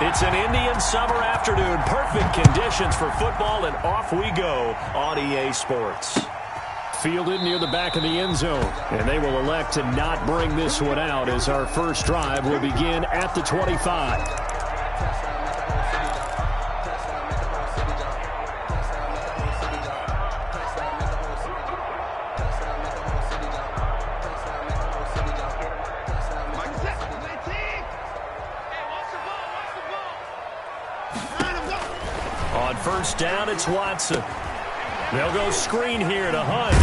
It's an Indian summer afternoon. Perfect conditions for football, and off we go on EA Sports. Fielded near the back of the end zone, and they will elect to not bring this one out as our first drive will begin at the 25. On first down, it's Watson. They'll go screen here to Hunt.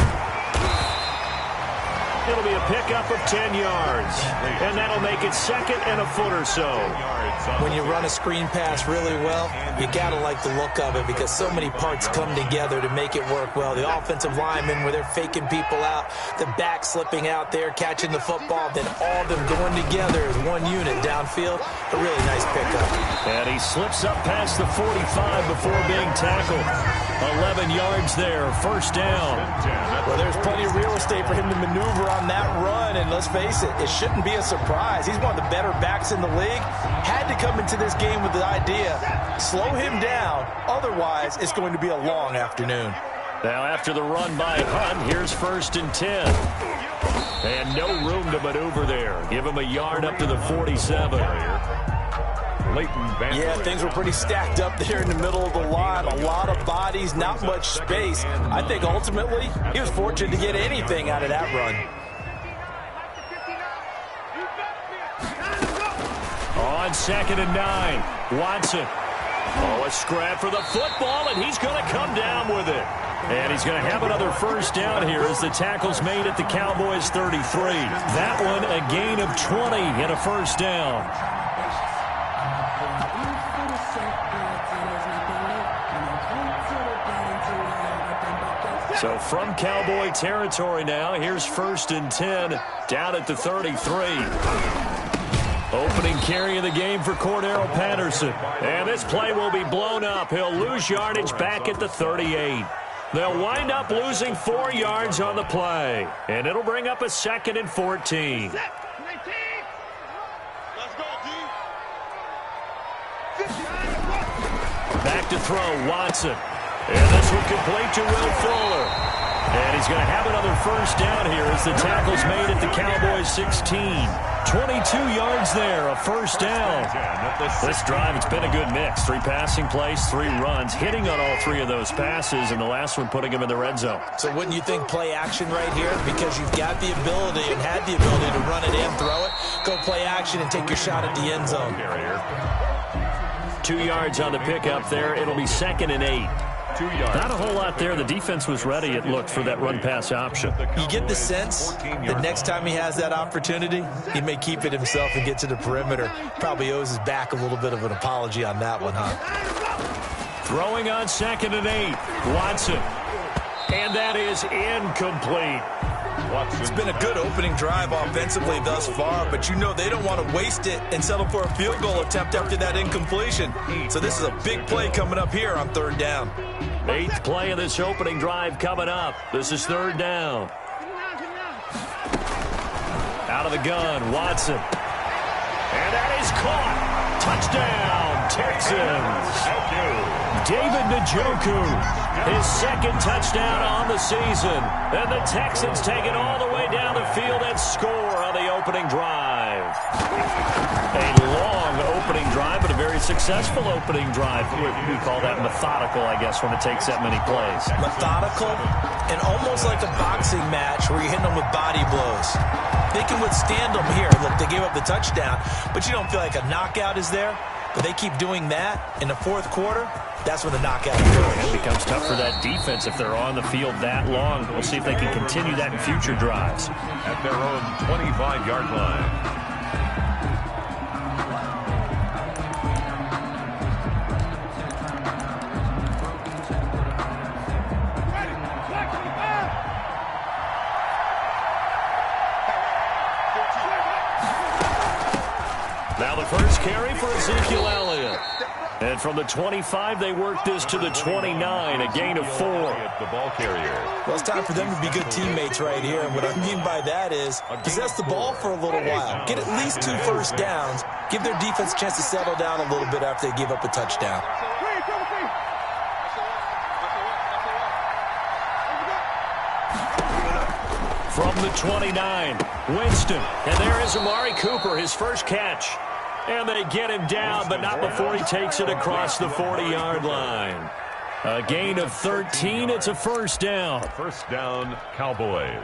It'll be a pickup of 10 yards, and that'll make it second and a foot or so. When you run a screen pass really well, you got to like the look of it because so many parts come together to make it work well. The offensive linemen, where they're faking people out, the back slipping out there, catching the football, then all of them going together as one unit downfield. A really nice pickup. And he slips up past the 45 before being tackled. 11 yards there, first down. Well, there's plenty of real estate for him to maneuver on that run, and let's face it, it shouldn't be a surprise. He's one of the better backs in the league. Had to come into this game with the idea, slow him down, otherwise it's going to be a long afternoon. Now after the run by Hunt, here's first and 10. And no room to maneuver there. Give him a yard up to the 47. Yeah, things were pretty stacked up there in the middle of the line. A lot of bodies, not much space. I think ultimately he was fortunate to get anything out of that run. On second and 9, Watson. Oh, a scrap for the football, and he's going to come down with it. And he's going to have another first down here as the tackle's made at the Cowboys' 33. That one a gain of 20 and a first down. So from Cowboy territory now, here's first and 10 down at the 33. Opening carry of the game for Cordero Patterson. And this play will be blown up. He'll lose yardage back at the 38. They'll wind up losing 4 yards on the play. And it'll bring up a second and 14. Back to throw, Watson. And this one complete to Will Fuller. And he's going to have another first down here as the tackle's made at the Cowboys' 16. 22 yards there, a first down. This drive, it's been a good mix. 3 passing plays, 3 runs, hitting on all 3 of those passes, and the last one putting him in the red zone. So wouldn't you think play action right here? Because you've got the ability and had the ability to run it and throw it. Go play action and take your shot at the end zone. 2 yards on the pickup there. It'll be second and 8. 2 yards. Not a whole lot there. The defense was ready, it looked, for that run-pass option. You get the sense that next time he has that opportunity, he may keep it himself and get to the perimeter. Probably owes his back a little bit of an apology on that one, huh? Throwing on second and 8. Watson. And that is incomplete. It's been a good opening drive offensively thus far, but you know they don't want to waste it and settle for a field goal attempt after that incompletion. So this is a big play coming up here on third down. 8th play of this opening drive coming up. This is third down. Out of the gun, Watson. And that is caught. Touchdown, Texans. David Njoku, his second touchdown on the season. And the Texans take it all the way down the field and score on the opening drive. A long opening drive, but a very successful opening drive. We call that methodical, I guess, when it takes that many plays. Methodical and almost like a boxing match where you're hitting them with body blows. They can withstand them here. Look, they gave up the touchdown, but you don't feel like a knockout is there. But they keep doing that in the fourth quarter. That's when the knockout occurs. It becomes tough for that defense if they're on the field that long. We'll see if they can continue that in future drives. At their own 25-yard line. Now the first carry for Ezekiel Elliott. And from the 25, they work this to the 29, a gain of 4. The ball carrier. Well, it's time for them to be good teammates right here. And what I mean by that is possess the ball for a little while. Get at least 2 first downs Give their defense a chance to settle down a little bit after they give up a touchdown. From the 29, Winston. And there is Amari Cooper, his first catch. And they get him down, but not before he takes it across the 40-yard line. A gain of 13. It's a first down. First down, Cowboys.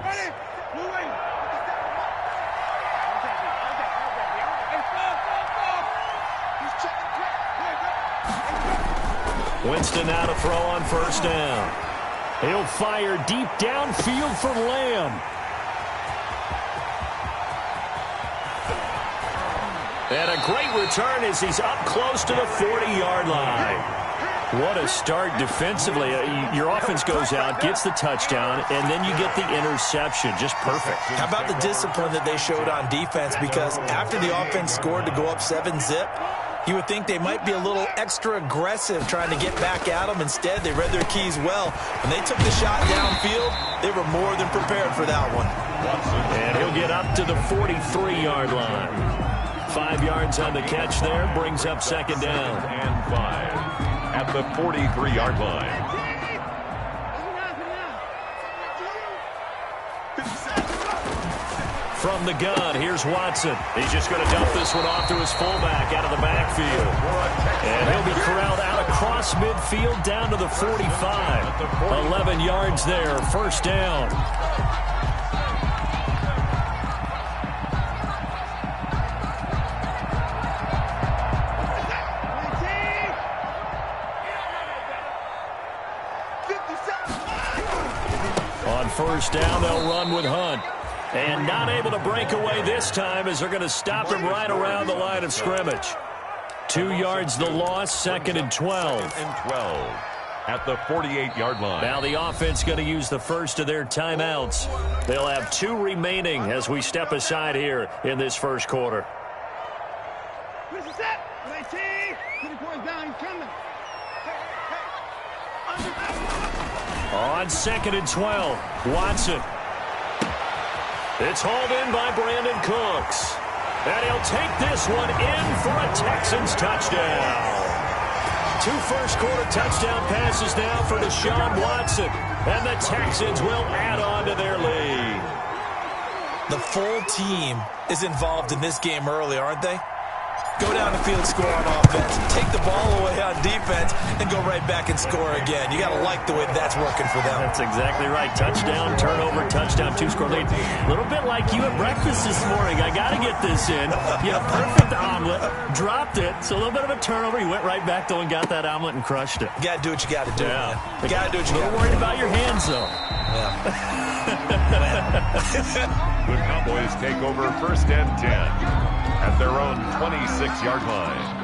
Winston now to throw on first down. He'll fire deep downfield for Lamb. And a great return as he's up close to the 40-yard line. What a start defensively. Your offense goes out, gets the touchdown, and then you get the interception. Just perfect. How about the discipline that they showed on defense? Because after the offense scored to go up 7-zip, you would think they might be a little extra aggressive trying to get back at them. Instead, they read their keys well. When they took the shot downfield, they were more than prepared for that one. And he'll get up to the 43-yard line. 5 yards on the catch there, brings up second down. And 5 at the 43-yard line. From the gun, here's Watson. He's just going to dump this one off to his fullback out of the backfield. And he'll be corralled out across midfield down to the 45. 11 yards there, first down. On first down, they'll run with Hunt. And not able to break away this time as they're going to stop him right around the line of scrimmage. 2 yards the loss, second and 12. And 12 at the 48-yard line. Now the offense going to use the first of their timeouts. They'll have 2 remaining as we step aside here in this first quarter. On second and 12, Watson. It's hauled in by Brandon Cooks. And he'll take this one in for a Texans touchdown. 2 first-quarter touchdown passes now for Deshaun Watson. And the Texans will add on to their lead. The full team is involved in this game early, aren't they? Go down the field, score on offense. Take the ball away on defense, and go right back and score again. You got to like the way that's working for them. That's exactly right. Touchdown, turnover, touchdown, 2-score lead. A little bit like you at breakfast this morning. I got to get this in. You had a perfect omelet, dropped it. So a little bit of a turnover. You went right back, though, and got that omelet and crushed it. You got to do what you got to do, yeah. Man. You got to do what you got to do. A little worried about your hands, though. Yeah. The Cowboys take over first and 10 at their own 26-yard line.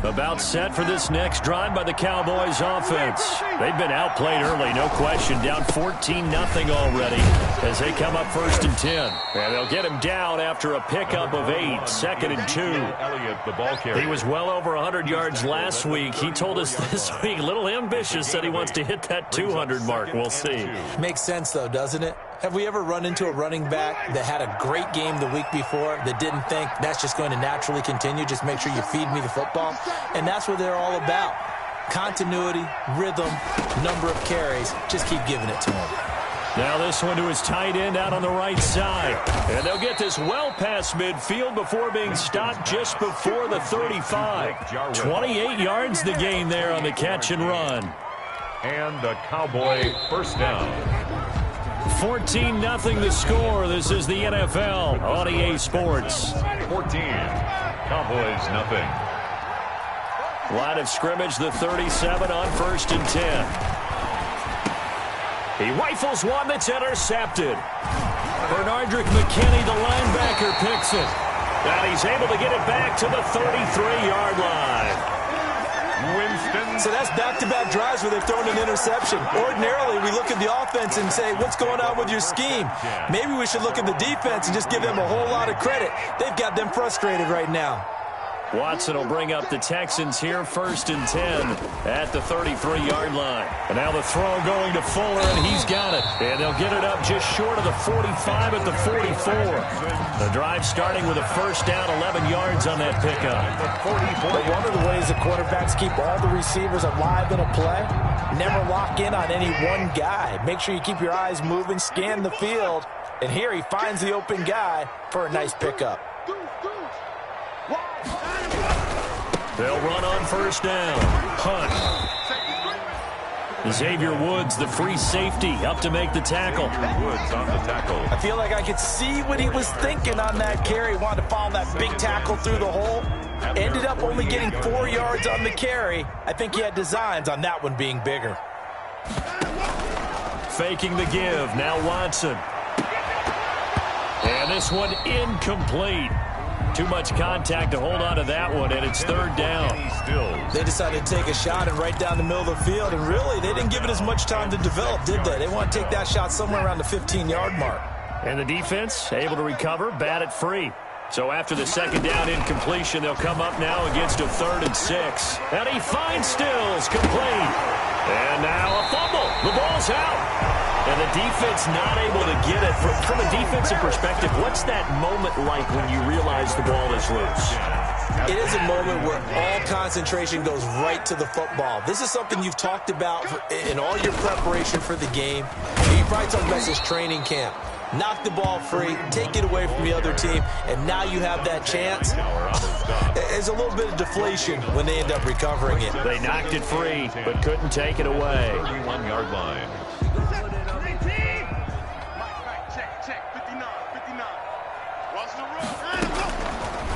About set for this next drive by the Cowboys offense. They've been outplayed early, no question. Down 14-0 already as they come up first and 10. And they'll get him down after a pickup of 8, second and 2. Elliott, the ball carrier. He was well over 100 yards last week. He told us this week, a little ambitious, said he wants to hit that 200 mark. We'll see. Makes sense, though, doesn't it? Have we ever run into a running back that had a great game the week before that didn't think that's just going to naturally continue? Just make sure you feed me the football. And that's what they're all about. Continuity, rhythm, number of carries. Just keep giving it to him. Now this one to his tight end out on the right side. And they'll get this well past midfield before being stopped just before the 35. 28 yards the gain there on the catch and run. And a Cowboy first down. 14-0 the score. This is the NFL on EA Sports. 14. Cowboys nothing. Line of scrimmage, the 37 on first and 10. He rifles one that's intercepted. Bernardrick McKinney, the linebacker, picks it. And he's able to get it back to the 33-yard line. Winston. So that's back-to-back drives where they've thrown an interception. Ordinarily, we look at the offense and say, what's going on with your scheme? Maybe we should look at the defense and just give them a whole lot of credit. They've got them frustrated right now. Watson will bring up the Texans here, 1st and 10 at the 33-yard line. And now the throw going to Fuller, and he's got it. And they'll get it up just short of the 45 at the 44. The drive starting with a 1st down, 11 yards on that pickup. But one of the ways the quarterbacks keep all the receivers alive in a play, never lock in on any one guy. Make sure you keep your eyes moving, scan the field. And here he finds the open guy for a nice pickup. They'll run on 1st down. Hunt. Xavier Woods, the free safety, up to make the tackle. Woods on the tackle. I feel like I could see what he was thinking on that carry. Wanted to follow that big tackle through the hole. Ended up only getting 4 yards on the carry. I think he had designs on that one being bigger. Faking the give. Now Watson. And this one incomplete. Too much contact to hold on to that one, and it's 3rd down. They decided to take a shot and right down the middle of the field, and really, they didn't give it as much time to develop, did they? They want to take that shot somewhere around the 15-yard mark. And the defense able to recover, bat it free. So after the 2nd down incompletion, they'll come up now against a 3rd and 6. And he finds Stills, complete. And now a fumble. The ball's out. And the defense not able to get it. From a defensive perspective, what's that moment like when you realize the ball is loose? It is a moment where all concentration goes right to the football. This is something you've talked about in all your preparation for the game. You probably talked about this training camp. Knock the ball free, take it away from the other team, and now you have that chance. There's a little bit of deflation when they end up recovering it. They knocked it free, but couldn't take it away. 31-yard line.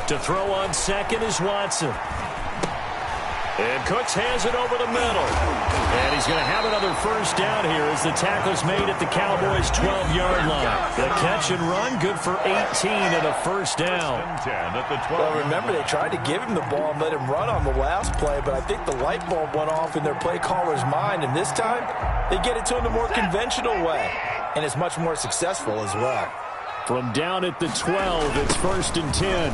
To throw on 2nd is Watson. And Cooks has it over the middle. And he's going to have another 1st down here as the tackle's made at the Cowboys' 12-yard line. The catch and run, good for 18 and a 1st down. Well, remember, they tried to give him the ball and let him run on the last play, but I think the light bulb went off in their play caller's mind, and this time they get it to him the more conventional way, and it's much more successful as well. From down at the 12, it's 1st and 10.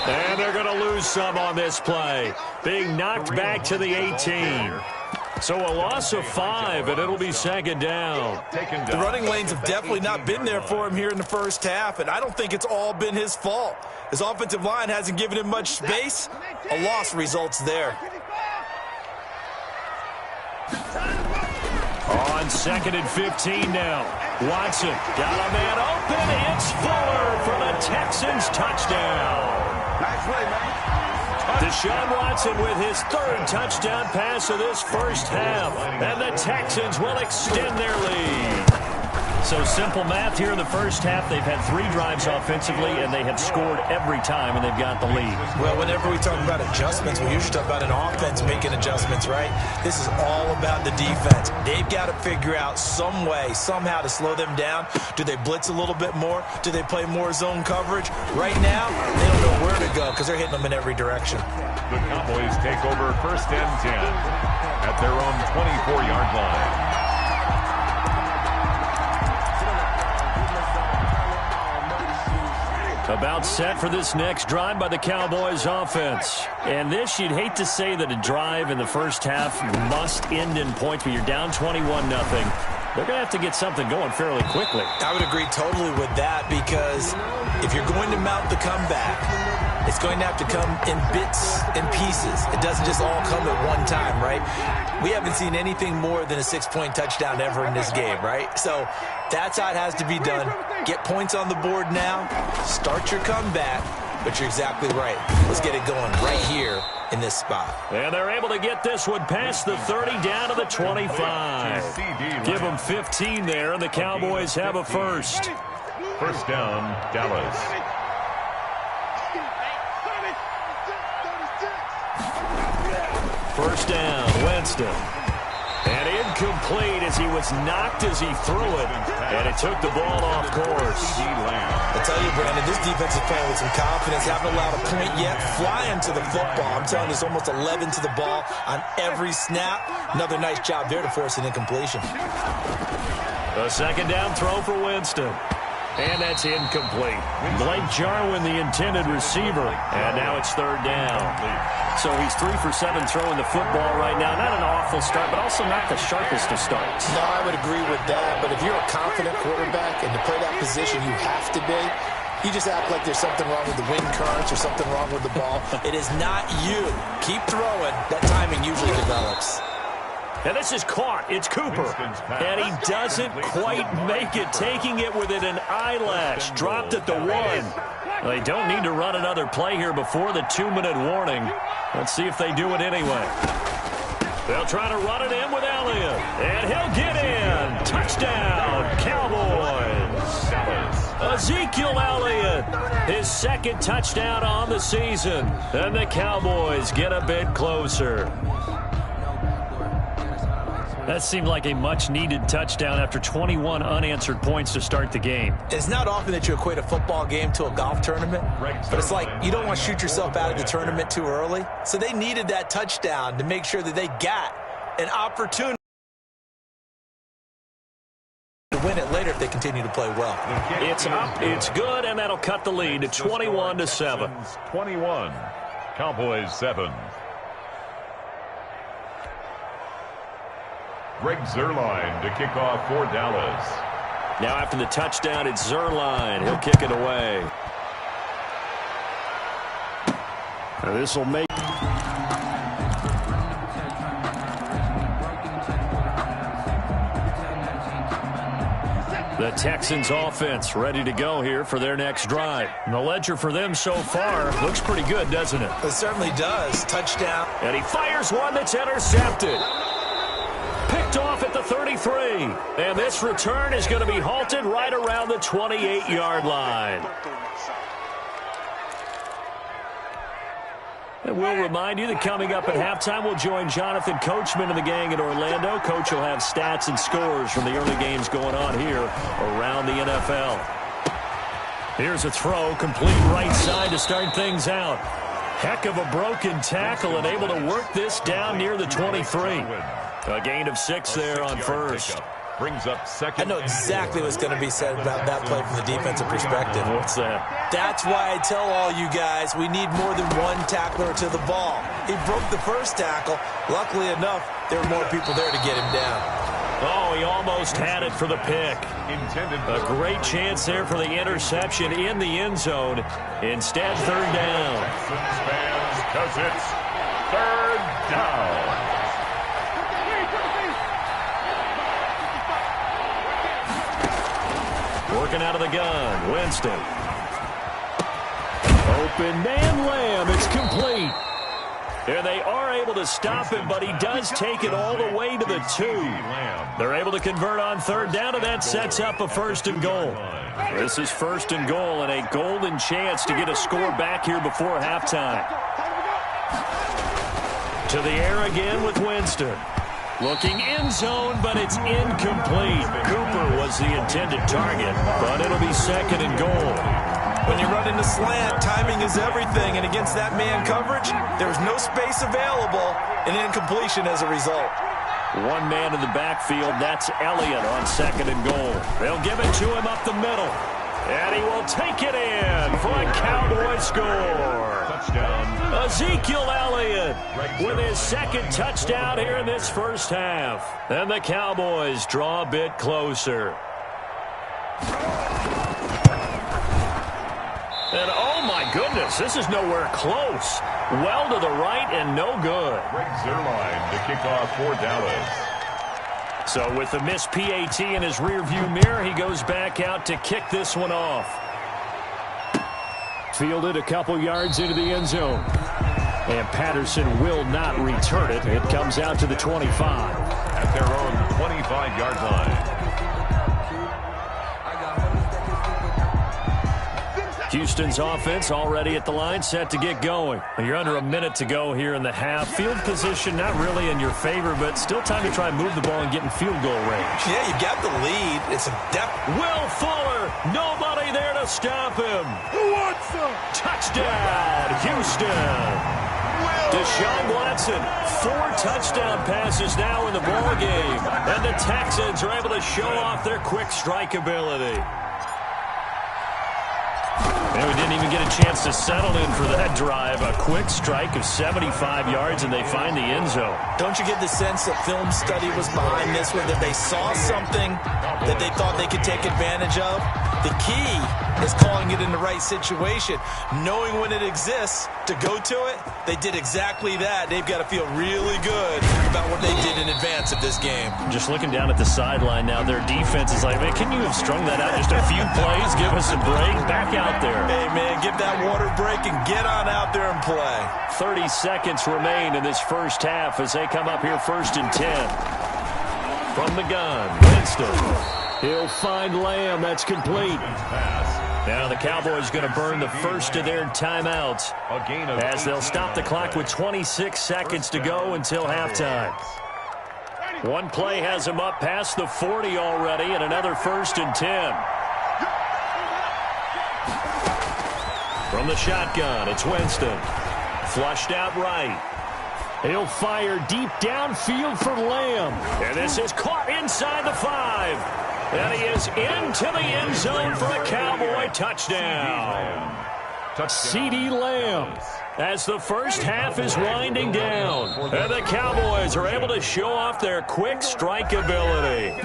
And they're going to lose some on this play. Being knocked back to the 18. So a loss of 5, and it'll be 2nd down. The running lanes have definitely not been there for him here in the 1st half, and I don't think it's all been his fault. His offensive line hasn't given him much space. A loss results there. On 2nd and 15 now. Watson got a man open. It's Fuller for the Texans touchdown. Nice play, man. Deshaun Watson with his 3rd touchdown pass of this 1st half. And the Texans will extend their lead. So simple math here in the 1st half. They've had 3 drives offensively, and they have scored every time, and they've got the lead. Well, whenever we talk about adjustments, we usually talk about an offense making adjustments, right? This is all about the defense. They've got to figure out some way, somehow to slow them down. Do they blitz a little bit more? Do they play more zone coverage? Right now, they don't know where to go because they're hitting them in every direction. The Cowboys take over 1st and 10 at their own 24-yard line. About set for this next drive by the Cowboys offense. And this, you'd hate to say that a drive in the 1st half must end in points, but you're down 21-0. They're going to have to get something going fairly quickly. I would agree totally with that, because if you're going to mount the comeback, it's going to have to come in bits and pieces. It doesn't just all come at one time, right? We haven't seen anything more than a 6-point touchdown ever in this game, right? So that's how it has to be done. Get points on the board now. Start your comeback. But you're exactly right. Let's get it going right here in this spot. And they're able to get this one past the 30 down to the 25. Give them 15 there, and the Cowboys have a 1st. 1st down, Dallas. First down, Winston. And incomplete as he was knocked as he threw it. And it took the ball off course. I tell you, Brandon, this defense is playing with some confidence. Haven't allowed a point yet. Flying to the football. I'm telling you, it's almost 11 to the ball on every snap. Another nice job there to force an incompletion. A 2nd down throw for Winston. And that's incomplete. Blake Jarwin, the intended receiver. And now it's third down. So he's 3 for 7 throwing the football right now. Not an awful start, but also not the sharpest of starts. No, I would agree with that. But if you're a confident quarterback and to play that position, you have to be. You just act like there's something wrong with the wind currents or something wrong with the ball. It is not you. Keep throwing. That timing usually develops. And this is caught. It's Cooper. And he doesn't quite make it, taking it within an eyelash. Dropped at the 1. They don't need to run another play here before the 2-minute warning. Let's see if they do it anyway. They'll try to run it in with Elliott. And he'll get in. Touchdown, Cowboys. Ezekiel Elliott, his second touchdown on the season. And the Cowboys get a bit closer. That seemed like a much-needed touchdown after 21 unanswered points to start the game. It's not often that you equate a football game to a golf tournament, but it's like you don't want to shoot yourself out of the tournament too early. So they needed that touchdown to make sure that they got an opportunity to win it later if they continue to play well. It's up, it's good, and that'll cut the lead to 21-7. 21, Cowboys 7. Greg Zuerlein to kick off for Dallas. Now after the touchdown, it's Zuerlein. He'll kick it away. This will make... The Texans offense ready to go here for their next drive. And the ledger for them so far looks pretty good, doesn't it? It certainly does. Touchdown. And he fires one that's intercepted. Picked off at the 33. And this return is going to be halted right around the 28-yard line. And we'll remind you that coming up at halftime, we'll join Jonathan Coachman and the gang in Orlando. Coach will have stats and scores from the early games going on here around the NFL. Here's a throw, complete right side to start things out. Heck of a broken tackle and able to work this down near the 23. A gain of 6 there on first. Brings up second. I know exactly what's going to be said about that play from the defensive perspective. What's that? That's why I tell all you guys we need more than one tackler to the ball. He broke the first tackle. Luckily enough, there were more people there to get him down. Oh, he almost had it for the pick. A great chance there for the interception in the end zone. Instead, third down. Because it's third down. Working out of the gun, Winston. Open man, Lamb. It's complete. And they are able to stop him, but he does take it all the way to the 2. They're able to convert on third down, and that sets up a first and goal. This is first and goal and a golden chance to get a score back here before halftime. To the air again with Winston. Looking end zone, but it's incomplete. Cooper was the intended target, but it'll be second and goal. When you run into slant, timing is everything, and against that man coverage, there was no space available, and incompletion as a result. One man in the backfield, that's Elliott on second and goal. They'll give it to him up the middle, and he will take it in for a Cowboy score. Touchdown. Ezekiel Elliott with his second touchdown here in this first half. And the Cowboys draw a bit closer. And oh my goodness, this is nowhere close. Well to the right and no good. Greg Zuerlein to kick off for Dallas. So with the missed PAT in his rearview mirror, he goes back out to kick this one off. Fielded a couple yards into the end zone. And Patterson will not return it. It comes out to the 25. At their own 25-yard line. Houston's offense already at the line, set to get going. You're under a minute to go here in the half. Field position not really in your favor, but still time to try and move the ball and get in field goal range. Yeah, you got the lead. It's a depth. Will Fuller, nobody there to stop him. Who wants some? Touchdown, Houston. Deshaun Watson, 4 touchdown passes now in the ballgame. And the Texans are able to show off their quick strike ability. And we didn't even get a chance to settle in for that drive. A quick strike of 75 yards, and they find the end zone. Don't you get the sense that film study was behind this one, that they saw something that they thought they could take advantage of? The key is calling it in the right situation, knowing when it exists to go to it. They did exactly that. They've got to feel really good about what they did in advance of this game. Just looking down at the sideline now, their defense is like, man, can you have strung that out just a few plays? Give us a break. Back out there. Hey, man, give that water break and get on out there and play. 30 seconds remain in this first half as they come up here 1st and 10. From the gun, Winston. He'll find Lamb. That's complete. Now the Cowboys going to burn the first of their timeouts as they'll stop the clock with 26 seconds to go until halftime. One play has him up past the 40 already, and another 1st and 10. From the shotgun, it's Winston. Flushed out right. He'll fire deep downfield for Lamb. And this is caught inside the 5. And he is into the end zone for a Cowboy touchdown. CeeDee Lamb as the first half is winding down. And the Cowboys are able to show off their quick strike ability.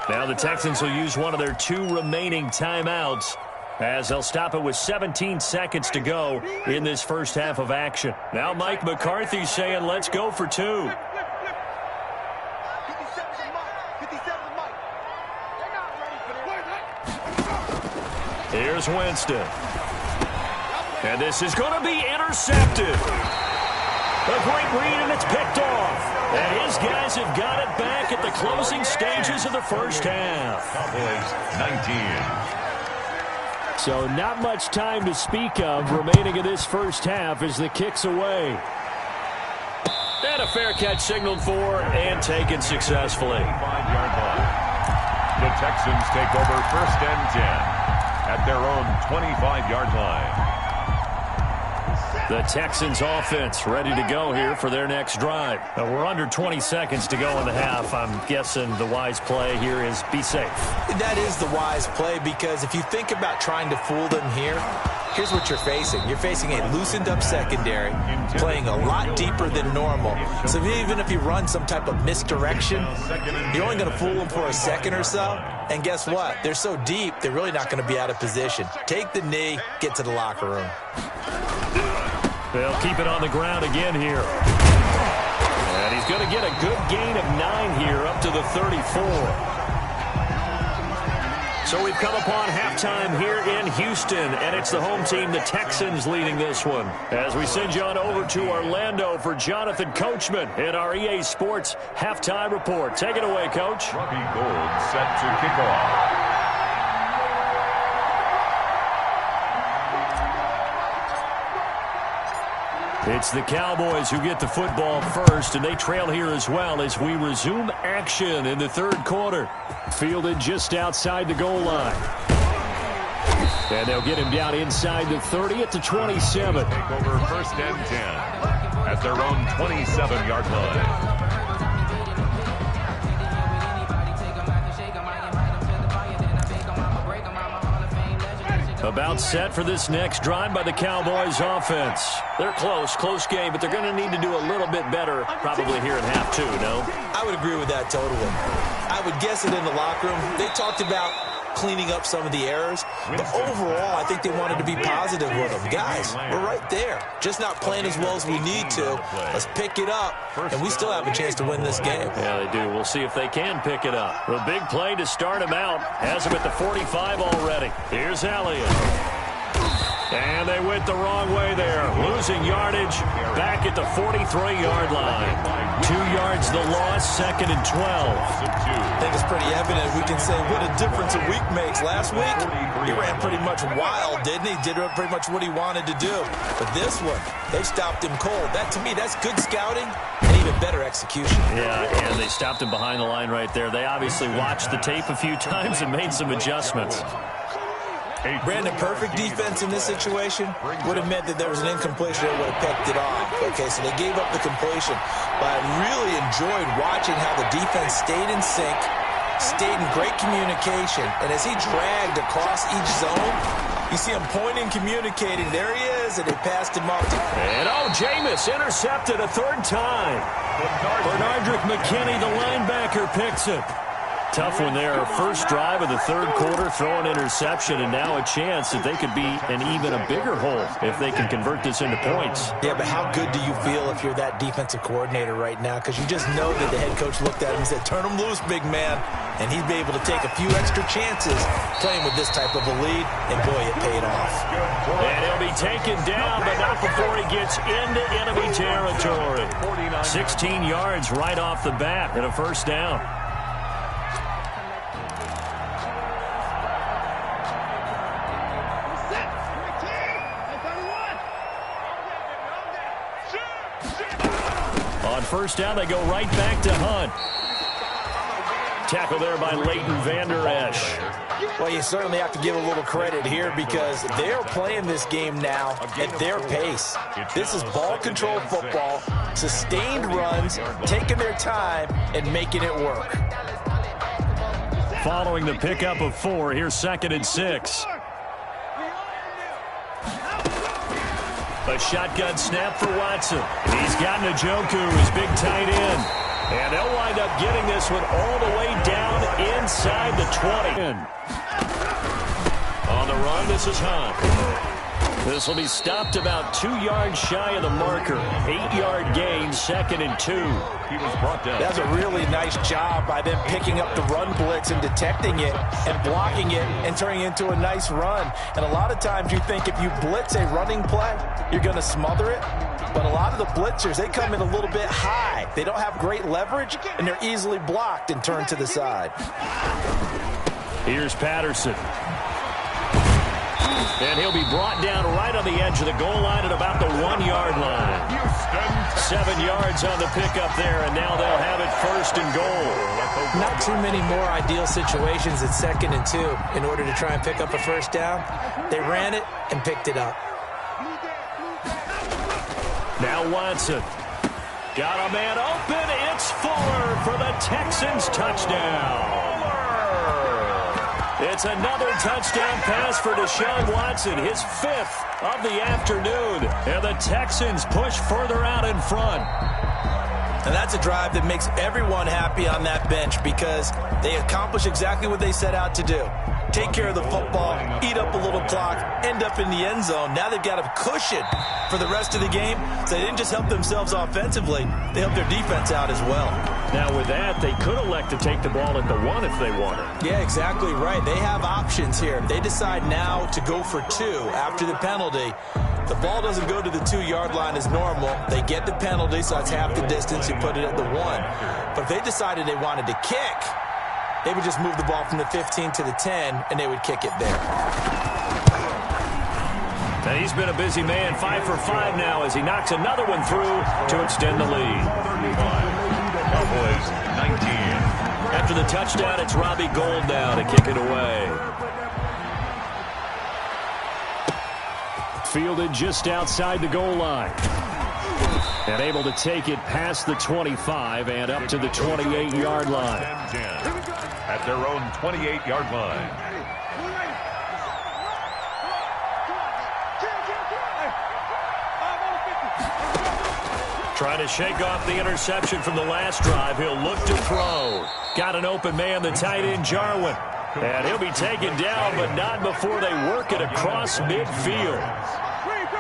Now the Texans will use one of their 2 remaining timeouts as they'll stop it with 17 seconds to go in this first half of action. Now Mike McCarthy saying, let's go for 2. Here's Winston. And this is going to be intercepted. A great read, and it's picked off. And his guys have got it back at the closing stages of the first half. Cowboys 19. So not much time to speak of remaining in this first half as the kick's away. And a fair catch signaled for and taken successfully. 5-yard line. The Texans take over 1st and 10 at their own 25-yard line. The Texans offense ready to go here for their next drive. We're under 20 seconds to go in the half. I'm guessing the wise play here is be safe. That is the wise play, because if you think about trying to fool them here, here's what you're facing. You're facing a loosened up secondary, playing a lot deeper than normal. So even if you run some type of misdirection, you're only going to fool them for a second or so. And guess what? They're so deep, they're really not going to be out of position. Take the knee, get to the locker room. They'll keep it on the ground again here. And he's going to get a good gain of 9 here up to the 34. So we've come upon halftime here in Houston, and it's the home team, the Texans, leading this one. As we send you on over to Orlando for Jonathan Coachman in our EA Sports Halftime Report. Take it away, Coach. Robbie Gould set to kick off. It's the Cowboys who get the football first, and they trail here as well as we resume action in the 3rd quarter. Fielded just outside the goal line. And they'll get him down inside the 30 at the 27. Take over 1st and 10 at their own 27-yard line. About set for this next drive by the Cowboys offense. They're close game, but they're going to need to do a little bit better probably here in half 2, no? I would agree with that totally. I would guess it in the locker room. They talked about cleaning up some of the errors, but overall, I think they wanted to be positive with them. Guys, we're right there. Just not playing as well as we need to. Let's pick it up, and we still have a chance to win this game. Yeah, they do. We'll see if they can pick it up. The big play to start him out has him at the 45 already. Here's Elliott. And they went the wrong way there. Losing yardage back at the 43-yard line. 2 yards the loss, 2nd and 12. I think it's pretty evident. We can say what a difference a week makes. Last week, he ran pretty much wild, didn't he? Did pretty much what he wanted to do. But this one, they stopped him cold. That, to me, that's good scouting and even better execution. Yeah, and they stopped him behind the line right there. They obviously watched the tape a few times and made some adjustments. Brandon, perfect defense in this situation would have meant that there was an incompletion that would have picked it off. Okay, so they gave up the completion. But I really enjoyed watching how the defense stayed in sync stayed in great communication, and as he dragged across each zone, you see him pointing, communicating. There he is, and they passed him off. And Jameis intercepted a third time. Bernardrick McKinney, the linebacker, picks it. Tough one there. First drive of the third quarter, throw an interception, and now a chance that they could be in even a bigger hole if they can convert this into points. Yeah, but how good do you feel if you're that defensive coordinator right now? Because you just know that the head coach looked at him and said, turn him loose, big man. And he'd be able to take a few extra chances playing with this type of a lead, and boy, it paid off. And he'll be taken down, but not before he gets into enemy territory. 16 yards right off the bat and a first down. On first down, they go right back to Hunt. Tackle there by Leighton Vander Esch. Well, you certainly have to give a little credit here because they're playing this game now at their pace. This is ball control football, sustained runs, taking their time, and making it work. Following the pickup of 4, here's 2nd and 6. A shotgun snap for Watson. He's got Njoku, his big tight end. And they'll wind up getting this one all the way down inside the 20. On the run, this is Hunt. This will be stopped about 2 yards shy of the marker. 8-yard gain, 2nd and 2. He was brought down. That's a really nice job by them picking up the run blitz and detecting it and blocking it and turning it into a nice run. And a lot of times you think if you blitz a running play, you're going to smother it. But a lot of the blitzers, they come in a little bit high. They don't have great leverage, and they're easily blocked and turned to the side. Here's Patterson. And he'll be brought down right on the edge of the goal line at about the 1-yard line. 7 yards on the pickup there, and now they'll have it 1st and goal. Not too many more ideal situations at 2nd and 2 in order to try and pick up a first down. They ran it and picked it up. Now Watson. Got a man open. It's Fuller for the Texans touchdown. It's another touchdown pass for Deshaun Watson, his 5th of the afternoon. And the Texans push further out in front. And that's a drive that makes everyone happy on that bench because they accomplish exactly what they set out to do. Take care of the football, eat up a little clock, end up in the end zone. Now they've got a cushion for the rest of the game. So they didn't just help themselves offensively, they helped their defense out as well. Now with that, they could elect to take the ball at the 1 if they wanted. Yeah, exactly right. They have options here. They decide now to go for 2 after the penalty. The ball doesn't go to the 2-yard line as normal. They get the penalty, so that's half the distance. You put it at the 1. But if they decided they wanted to kick, they would just move the ball from the 15 to the 10, and they would kick it there. And he's been a busy man, 5 for 5 now as he knocks another one through to extend the lead. Cowboys 19. After the touchdown, it's Robbie Gould now to kick it away. Fielded just outside the goal line. And able to take it past the 25 and up to the 28-yard line. 10-10 at their own 28-yard line. Trying to shake off the interception from the last drive. He'll look to throw. Got an open man, the tight end, Jarwin. And he'll be taken down, but not before they work it across midfield.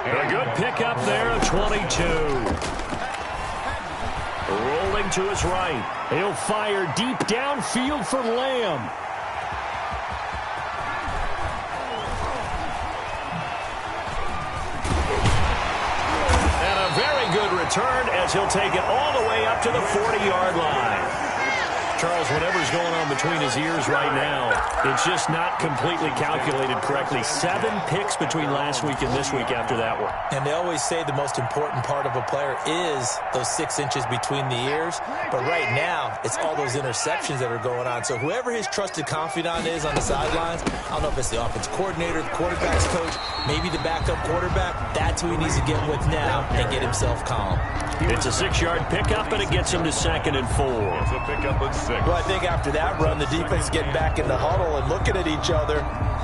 A good pickup there of 22. Rolling to his right. He'll fire deep downfield for Lamb. And a very good return as he'll take it all the way up to the 40-yard line. Charles, whatever's going on between his ears right now, it's just not completely calculated correctly. 7 picks between last week and this week after that one. And they always say the most important part of a player is those 6 inches between the ears. But right now, it's all those interceptions that are going on. So whoever his trusted confidant is on the sidelines, I don't know if it's the offense coordinator, the quarterback's coach, maybe the backup quarterback, that's who he needs to get with now and get himself calm. It's a 6-yard pickup, and it gets him to 2nd and 4. It's a pickup of 6. Well, I think after that run, the defense is getting back in the huddle and looking at each other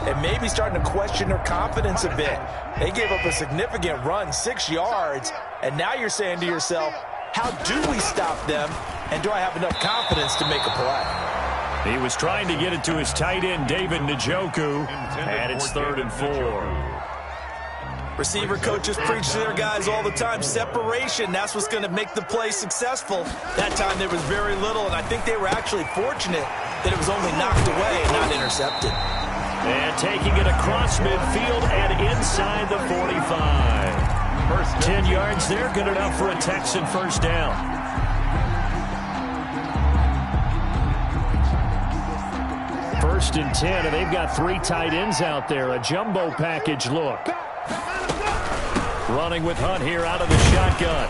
and maybe starting to question their confidence a bit. They gave up a significant run, 6 yards, and now you're saying to yourself, how do we stop them, and do I have enough confidence to make a play? He was trying to get it to his tight end, David Njoku, and it's 3rd and 4. Receiver coaches preach to their guys all the time. Separation, that's what's going to make the play successful. That time there was very little, and I think they were actually fortunate that it was only knocked away and not intercepted. And taking it across midfield and inside the 45. 10 yards there, good enough for a Texan first down. First and 10, and they've got 3 tight ends out there. A jumbo package look. Running with Hunt here out of the shotgun.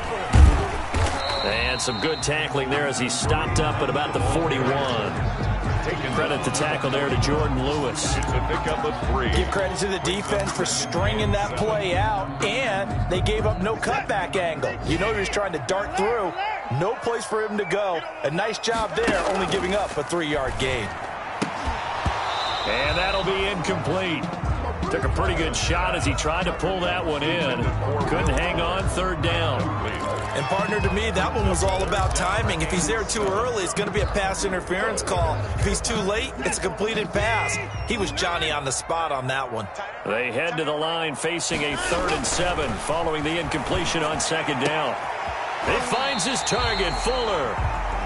And some good tackling there as he stopped up at about the 41. Credit the tackle there to Jordan Lewis. Give credit to the defense for stringing that play out, and they gave up no cutback angle. You know he was trying to dart through. No place for him to go. A nice job there, only giving up a 3-yard gain. And that'll be incomplete. Took a pretty good shot as he tried to pull that one in. Couldn't hang on, 3rd down. And partner, to me, that one was all about timing. If he's there too early, it's going to be a pass interference call. If he's too late, it's a completed pass. He was Johnny on the spot on that one. They head to the line facing a 3rd and 7 following the incompletion on 2nd down. He finds his target, Fuller.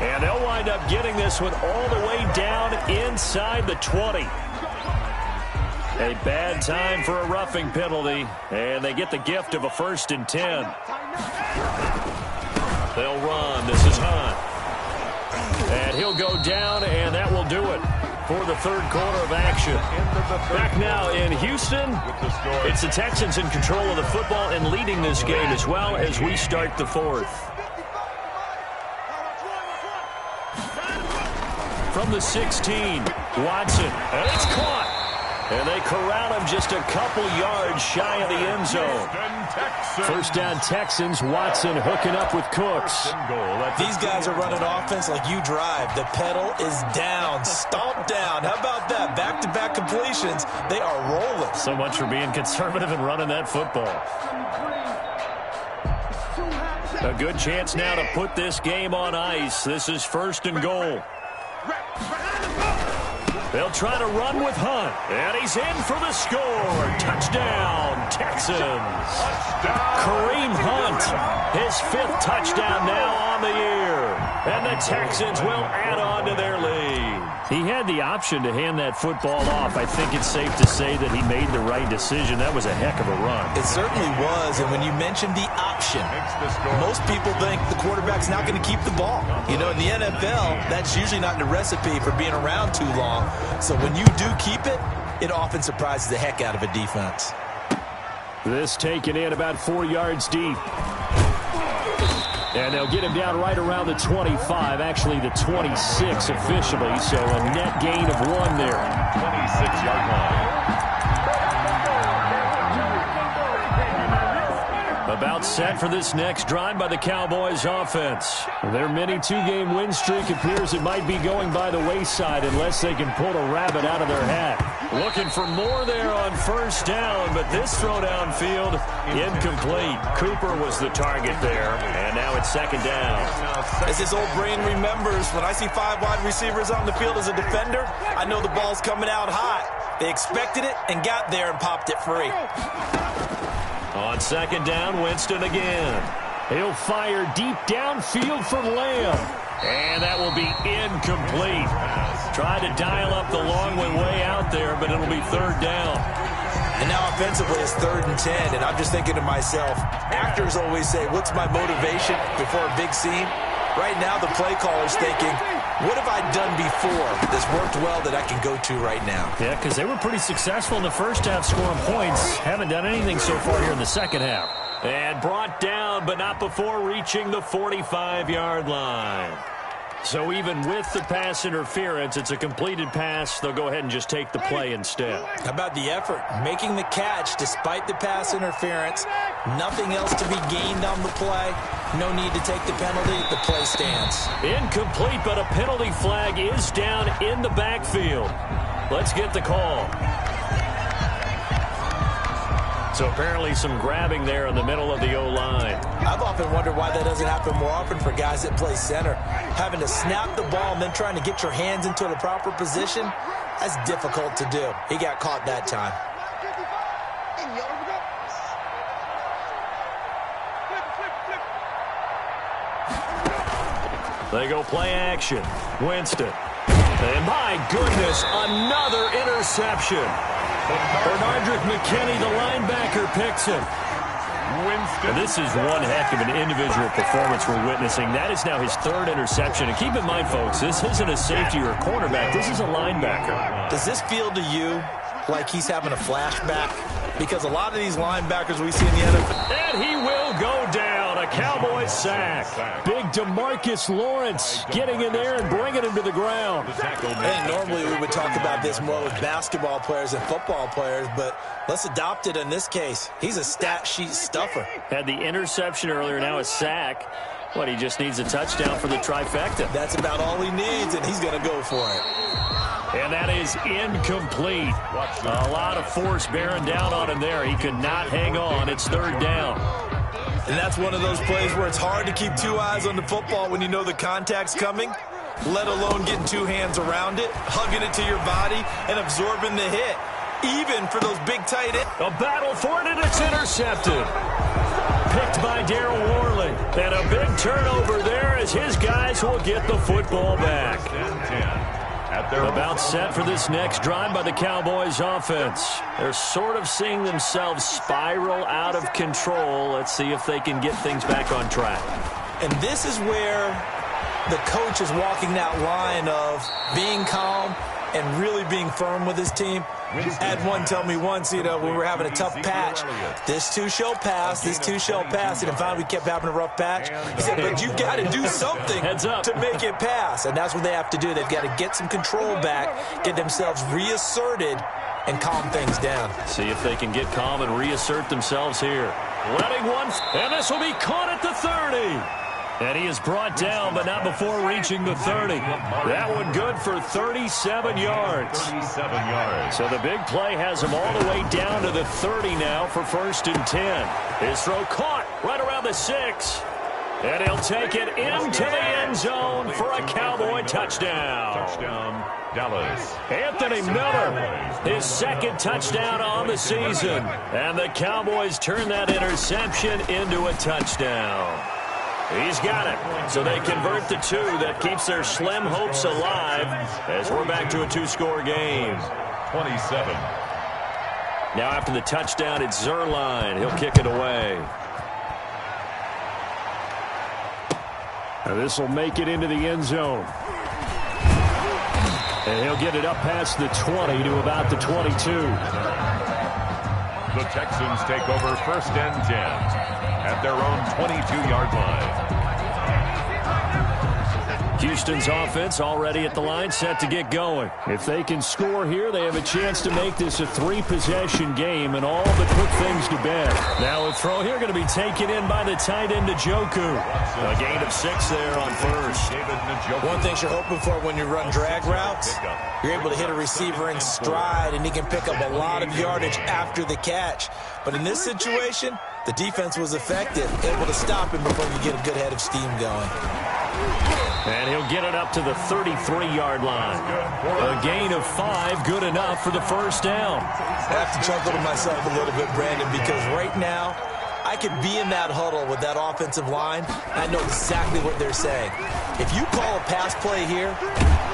And they'll wind up getting this one all the way down inside the 20. A bad time for a roughing penalty, and they get the gift of a 1st and 10. They'll run. This is Hunt. And he'll go down, and that will do it for the 3rd quarter of action. Back now in Houston, it's the Texans in control of the football and leading this game as well as we start the 4th. From the 16, Watson, and it's caught. And they corral him just a couple yards shy of the end zone. First down Texans. Watson hooking up with Cooks. These guys are running offense like you drive. The pedal is down, stomped down. How about that? Back-to-back completions. They are rolling. So much for being conservative and running that football. A good chance now to put this game on ice. This is 1st and goal. They'll try to run with Hunt, and he's in for the score. Touchdown, Texans. Kareem Hunt, his 5th touchdown now on the year. And the Texans will add on to their lead. He had the option to hand that football off. I think it's safe to say that he made the right decision. That was a heck of a run. It certainly was, and when you mentioned the option, most people think the quarterback's not going to keep the ball. You know, in the NFL, that's usually not the recipe for being around too long. So when you do keep it, it often surprises the heck out of a defense. This taken in about 4 yards deep. And they'll get him down right around the 25, actually the 26 officially, so a net gain of 1 there. 26-yard line. About set for this next drive by the Cowboys offense. Their mini 2-game win streak appears it might be going by the wayside unless they can pull a rabbit out of their hat. Looking for more there on 1st down, but this throw downfield incomplete. Cooper was the target there, and now it's 2nd down. As his old brain remembers, when I see 5 wide receivers on the field as a defender, I know the ball's coming out hot. They expected it and got there and popped it free. On 2nd down, Winston again. He'll fire deep downfield for Lamb. And that will be incomplete. Try to dial up the long way out there, but it'll be 3rd down. And now offensively it's 3rd and 10, and I'm just thinking to myself, actors always say, what's my motivation before a big scene? Right now the play caller's thinking, what have I done before that's worked well that I can go to right now? Yeah, because they were pretty successful in the first half scoring points. Haven't done anything so far here in the second half. And brought down, but not before reaching the 45-yard line. So even with the pass interference, it's a completed pass. They'll go ahead and just take the play instead. How about the effort? Making the catch despite the pass interference. Nothing else to be gained on the play. No need to take the penalty. The play stands. Incomplete, but a penalty flag is down in the backfield. Let's get the call. So apparently some grabbing there in the middle of the O-line. I've often wondered why that doesn't happen more often for guys that play center. Having to snap the ball and then trying to get your hands into the proper position, that's difficult to do. He got caught that time. They go play action. Winston. And my goodness, another interception. Bernardrick McKinney, the linebacker, picks him. Winston. This is one heck of an individual performance we're witnessing. That is now his third interception. And keep in mind, folks, this isn't a safety or a cornerback. This is a linebacker. Does this feel to you like he's having a flashback? Because a lot of these linebackers we see in the NFL. And he will go down. A Cowboys sack. Big DeMarcus Lawrence getting in there and bringing him to the ground. I think normally we would talk about this more with basketball players and football players, but let's adopt it in this case. He's a stat sheet stuffer. Had the interception earlier, now a sack. What, he just needs a touchdown for the trifecta. That's about all he needs, and he's going to go for it. And that is incomplete. A lot of force bearing down on him there. He could not hang on. It's third down. And that's one of those plays where it's hard to keep two eyes on the football when you know the contact's coming, let alone getting two hands around it, hugging it to your body, and absorbing the hit, even for those big tight ends. A battle for it, and it's intercepted. Picked by Darryl Worley. And a big turnover there as his guys will get the football back. About set for this next drive by the Cowboys offense. They're sort of seeing themselves spiral out of control. Let's see if they can get things back on track. And this is where the coach is walking that line of being calm and really being firm with his team. I had one tell me once, you know, when we were having a tough patch, this too shall pass, this too shall pass. And finally we kept having a rough patch. He said, but you got to do something to make it pass. And that's what they have to do. They've got to get some control back, get themselves reasserted, and calm things down. See if they can get calm and reassert themselves here. Letting one, and this will be caught at the 30. And he is brought down, but not before reaching the 30. That one good for 37 yards. 37 yards. So the big play has him all the way down to the 30 now for 1st and 10. His throw caught right around the 6. And he'll take it into the end zone for a Cowboy touchdown. Touchdown, Dallas. Anthony Miller, his second touchdown on the season. And the Cowboys turn that interception into a touchdown. He's got it. So they convert the 2. That keeps their slim hopes alive as we're back to a 2-score game. 27. Now after the touchdown, it's Zerline. He'll kick it away. Now this will make it into the end zone. And he'll get it up past the 20 to about the 22. The Texans take over 1st and 10 at their own 22-yard line. Houston's offense already at the line, set to get going. If they can score here, they have a chance to make this a 3-possession game and all but put things to bed. Now a throw here going to be taken in by the tight end Njoku. A gain of 6 there on first. One thing you're hoping for when you run drag routes, you're able to hit a receiver in stride and he can pick up a lot of yardage after the catch. But in this situation, the defense was effective, able to stop him before you get a good head of steam going. And he'll get it up to the 33-yard line. A gain of 5, good enough for the first down. I have to chuckle to myself a little bit, Brandon, because right now, I could be in that huddle with that offensive line. I know exactly what they're saying. If you call a pass play here,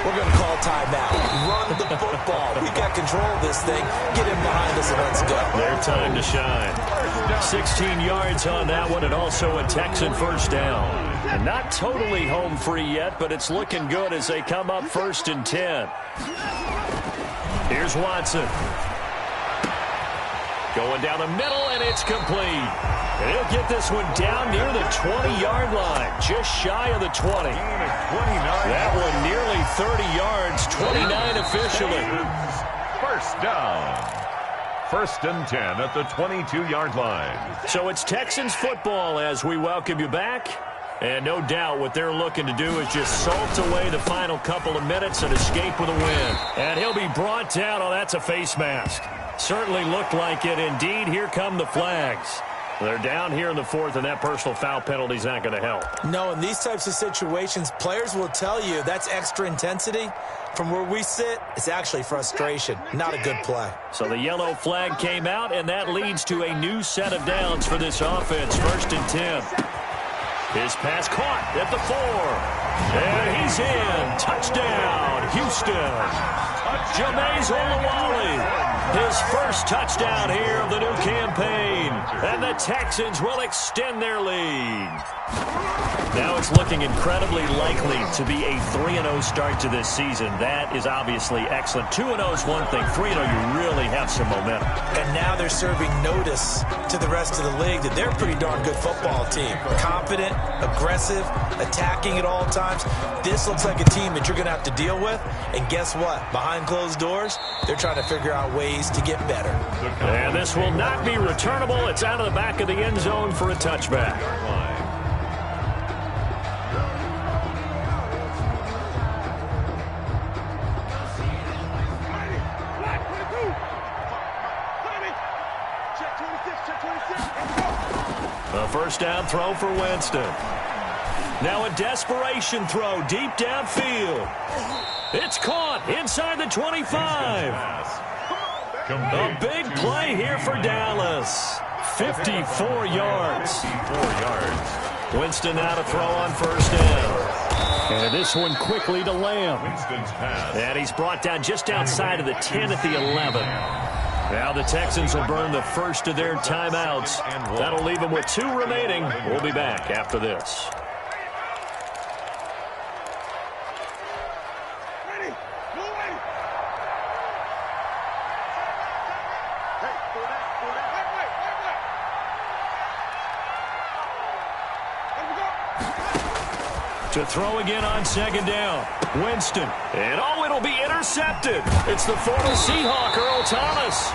we're going to call timeout. Run the football. We got control of this thing. Get him behind us and let's go. Their time to shine. 16 yards on that one, and also a Texan first down. And not totally home free yet, but it's looking good as they come up 1st and 10. Here's Watson. Going down the middle, and it's complete. And he'll get this one down near the 20-yard line, just shy of the 20. That one nearly 30 yards, 29 officially. First down. First and 10 at the 22-yard line. So it's Texans football as we welcome you back. And no doubt what they're looking to do is just salt away the final couple of minutes and escape with a win. And he'll be brought down. Oh, that's a face mask. Certainly looked like it. Indeed, here come the flags. They're down here in the fourth, and that personal foul penalty is not going to help. No, in these types of situations, players will tell you that's extra intensity. From where we sit, it's actually frustration. Not a good play. So the yellow flag came out, and that leads to a new set of downs for this offense. First and 10. His pass caught at the 4. And he's in. Touchdown, Houston. Jameis Olawale. His first touchdown here of the new campaign. And the Texans will extend their lead. Now it's looking incredibly likely to be a 3-0 start to this season. That is obviously excellent. 2-0 is one thing. 3-0, you really have some momentum. And now they're serving notice to the rest of the league that they're a pretty darn good football team. Confident, aggressive, attacking at all times. This looks like a team that you're going to have to deal with. And guess what? Behind closed doors, they're trying to figure out ways to get better. And this will not be returnable. It's out of the back of the end zone for a touchback. A first down throw for Winston. Now a desperation throw deep downfield. It's caught inside the 25. A big play here for Dallas. 54 yards. Winston now to throw on first down. And this one quickly to Lamb. And he's brought down just outside of the 10 at the 11. Now the Texans will burn the first of their timeouts. That'll leave them with 2 remaining. We'll be back after this. To throw again on second down. Winston. And oh, it'll be intercepted. It's the former Seahawk, Earl Thomas.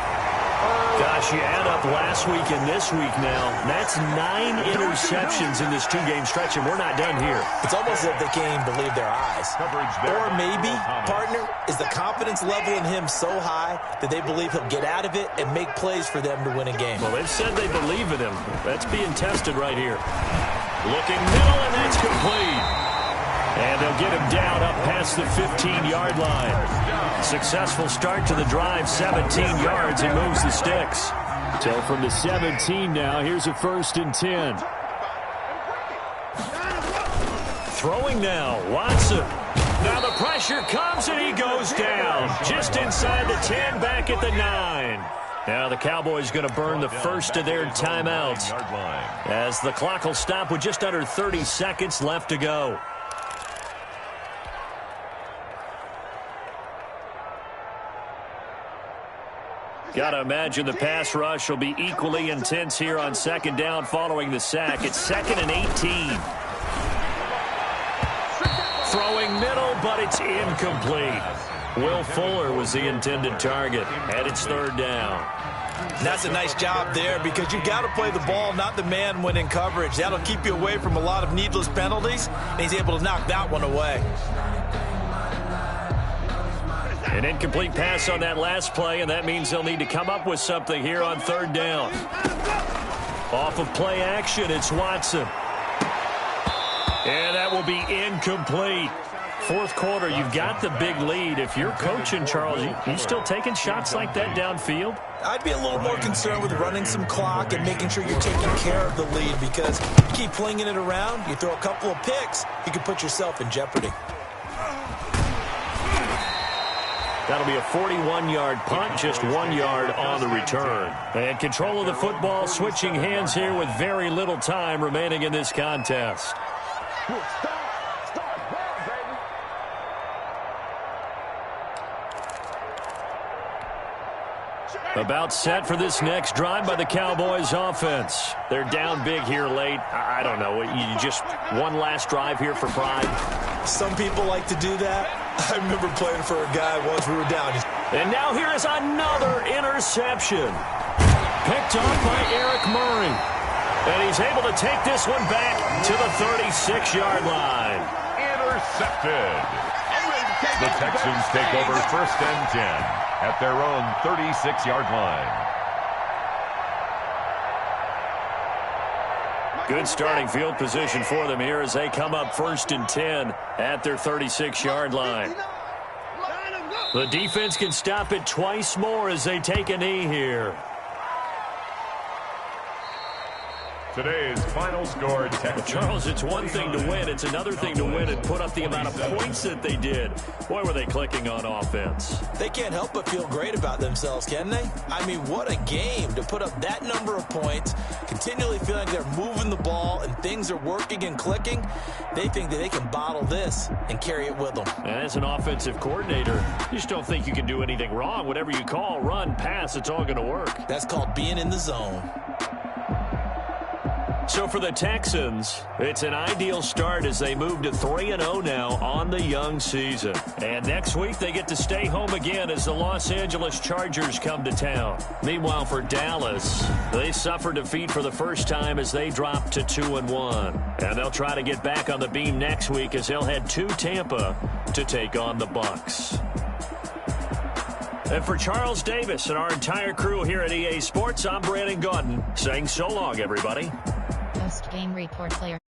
Gosh, you add up last week and this week now. That's 9 interceptions in this 2-game stretch, and we're not done here. It's almost as if they can't even believe their eyes. Or maybe, partner, is the confidence level in him so high that they believe he'll get out of it and make plays for them to win a game. Well, they've said they believe in him. That's being tested right here. Looking middle, and that's complete. And they'll get him down up past the 15-yard line. Successful start to the drive, 17 yards, and moves the sticks. So from the 17 now, here's a first and 10. Throwing now, Watson. Now the pressure comes, and he goes down. Just inside the 10, back at the 9. Now the Cowboys going to burn the first of their timeouts as the clock will stop with just under 30 seconds left to go. Got to imagine the pass rush will be equally intense here on second down following the sack. It's 2nd and 18. Throwing middle, but it's incomplete. Will Fuller was the intended target, and it's 3rd down. That's a nice job there because you've got to play the ball, not the man when in coverage. That'll keep you away from a lot of needless penalties, and he's able to knock that one away. An incomplete pass on that last play, and that means they'll need to come up with something here on 3rd down. Off of play action, it's Watson. And that will be incomplete. 4th quarter, you've got the big lead. If you're coaching, Charles, you still taking shots like that downfield? I'd be a little more concerned with running some clock and making sure you're taking care of the lead because you keep flinging it around, you throw a couple of picks, you can put yourself in jeopardy. That'll be a 41-yard punt, just 1 yard on the return. And control of the football, switching hands here with very little time remaining in this contest. About set for this next drive by the Cowboys offense. They're down big here late. I don't know. You just one last drive here for pride? Some people like to do that. I remember playing for a guy once we were down. And now here is another interception. Picked up by Eric Murray. And he's able to take this one back to the 36-yard line. Intercepted. The Texans take over 1st and 10 at their own 36-yard line. Good starting field position for them here as they come up 1st and 10 at their 36-yard line. The defense can stop it twice more as they take a knee here. Today's final score, Texans. Charles, it's one thing to win. It's another thing to win and put up the amount of points that they did. Boy, were they clicking on offense. They can't help but feel great about themselves, can they? I mean, what a game to put up that number of points, continually feeling they're moving the ball and things are working and clicking. They think that they can bottle this and carry it with them. And as an offensive coordinator, you just don't think you can do anything wrong. Whatever you call, run, pass, it's all going to work. That's called being in the zone. So for the Texans, it's an ideal start as they move to 3-0 now on the young season. And next week, they get to stay home again as the Los Angeles Chargers come to town. Meanwhile, for Dallas, they suffer defeat for the first time as they drop to 2-1. And they'll try to get back on the beam next week as they'll head to Tampa to take on the Bucs. And for Charles Davis and our entire crew here at EA Sports, I'm Brandon Gaudin saying so long, everybody. Post-game report player.